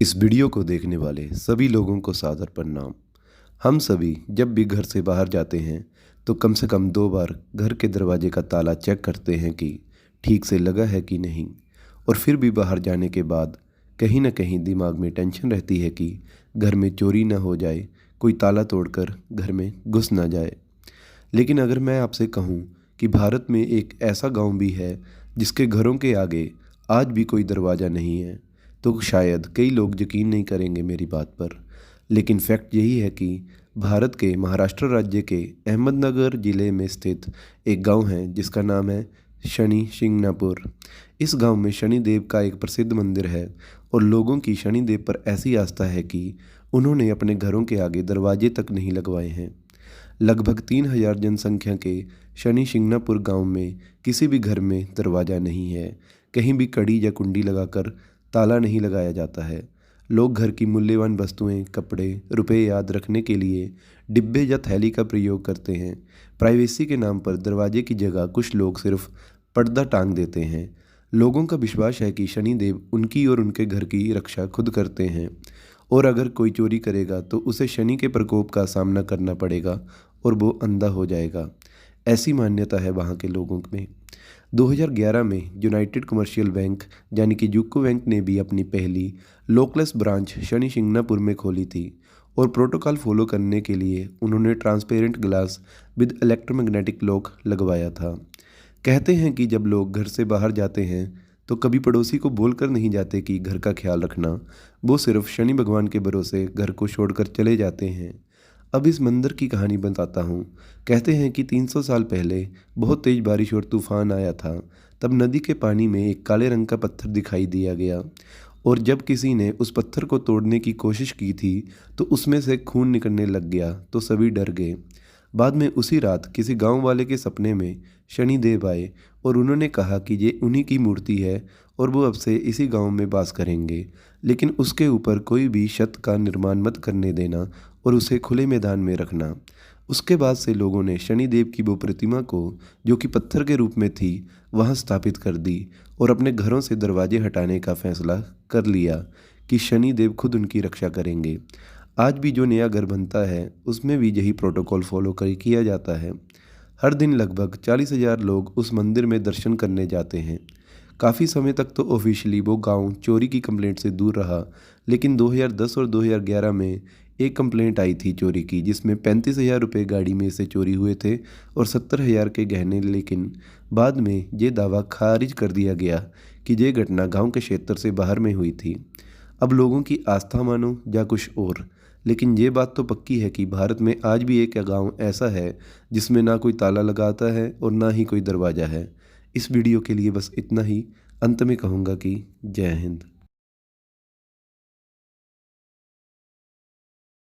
इस वीडियो को देखने वाले सभी लोगों को सादर प्रणाम। हम सभी जब भी घर से बाहर जाते हैं तो कम से कम 2 बार घर के दरवाजे का ताला चेक करते हैं कि ठीक से लगा है कि नहीं। और फिर भी बाहर जाने के बाद कहीं ना कहीं दिमाग में टेंशन रहती है कि घर में चोरी ना हो जाए, कोई ताला तोड़कर घर में घुस ना जाए। लेकिन अगर मैं आपसे कहूँ कि भारत में एक ऐसा गांव भी है जिसके घरों के आगे आज भी कोई दरवाज़ा नहीं है, तो शायद कई लोग यकीन नहीं करेंगे मेरी बात पर। लेकिन फैक्ट यही है कि भारत के महाराष्ट्र राज्य के अहमदनगर ज़िले में स्थित एक गांव है जिसका नाम है शनि शिंगणापुर। इस गांव में शनिदेव का एक प्रसिद्ध मंदिर है और लोगों की शनिदेव पर ऐसी आस्था है कि उन्होंने अपने घरों के आगे दरवाजे तक नहीं लगवाए हैं। लगभग 3,000 जनसंख्या के शनि शिंगणापुर गांव में किसी भी घर में दरवाज़ा नहीं है। कहीं भी कड़ी या कुंडी लगाकर ताला नहीं लगाया जाता है। लोग घर की मूल्यवान वस्तुएं, कपड़े, रुपए याद रखने के लिए डिब्बे या थैली का प्रयोग करते हैं। प्राइवेसी के नाम पर दरवाजे की जगह कुछ लोग सिर्फ पर्दा टांग देते हैं। लोगों का विश्वास है कि शनिदेव उनकी और उनके घर की रक्षा खुद करते हैं और अगर कोई चोरी करेगा तो उसे शनि के प्रकोप का सामना करना पड़ेगा और वो अंधा हो जाएगा। ऐसी मान्यता है वहाँ के लोगों में। 2011 में यूनाइटेड कमर्शियल बैंक यानी कि यूको बैंक ने भी अपनी पहली लोकलेस ब्रांच शनि शिंगणापुर में खोली थी और प्रोटोकॉल फॉलो करने के लिए उन्होंने transparent glass with electromagnetic lock लगवाया था। कहते हैं कि जब लोग घर से बाहर जाते हैं तो कभी पड़ोसी को बोलकर नहीं जाते कि घर का ख्याल रखना, वो सिर्फ शनि भगवान के भरोसे घर को छोड़कर चले जाते हैं। अब इस मंदिर की कहानी बताता हूँ। कहते हैं कि 300 साल पहले बहुत तेज बारिश और तूफान आया था। तब नदी के पानी में एक काले रंग का पत्थर दिखाई दिया गया और जब किसी ने उस पत्थर को तोड़ने की कोशिश की थी तो उसमें से खून निकलने लग गया तो सभी डर गए। बाद में उसी रात किसी गांव वाले के सपने में शनिदेव आए और उन्होंने कहा कि ये उन्हीं की मूर्ति है और वो अब से इसी गांव में वास करेंगे, लेकिन उसके ऊपर कोई भी छत का निर्माण मत करने देना और उसे खुले मैदान में रखना। उसके बाद से लोगों ने शनिदेव की वो प्रतिमा को, जो कि पत्थर के रूप में थी, वहां स्थापित कर दी और अपने घरों से दरवाजे हटाने का फैसला कर लिया कि शनिदेव खुद उनकी रक्षा करेंगे। आज भी जो नया घर बनता है उसमें भी यही प्रोटोकॉल फॉलो किया जाता है। हर दिन लगभग 40,000 लोग उस मंदिर में दर्शन करने जाते हैं। काफ़ी समय तक तो ऑफिशियली वो गांव चोरी की कंप्लेंट से दूर रहा, लेकिन 2010 और 2011 में एक कंप्लेंट आई थी चोरी की, जिसमें 35,000 रुपये गाड़ी में से चोरी हुए थे और 70,000 के गहने। लेकिन बाद में ये दावा खारिज कर दिया गया कि ये घटना गांव के क्षेत्र से बाहर में हुई थी। अब लोगों की आस्था मानो या कुछ और, लेकिन ये बात तो पक्की है कि भारत में आज भी एक गांव ऐसा है जिसमें ना कोई ताला लगाता है और ना ही कोई दरवाज़ा है। इस वीडियो के लिए बस इतना ही। अंत में कहूँगा कि जय हिंद।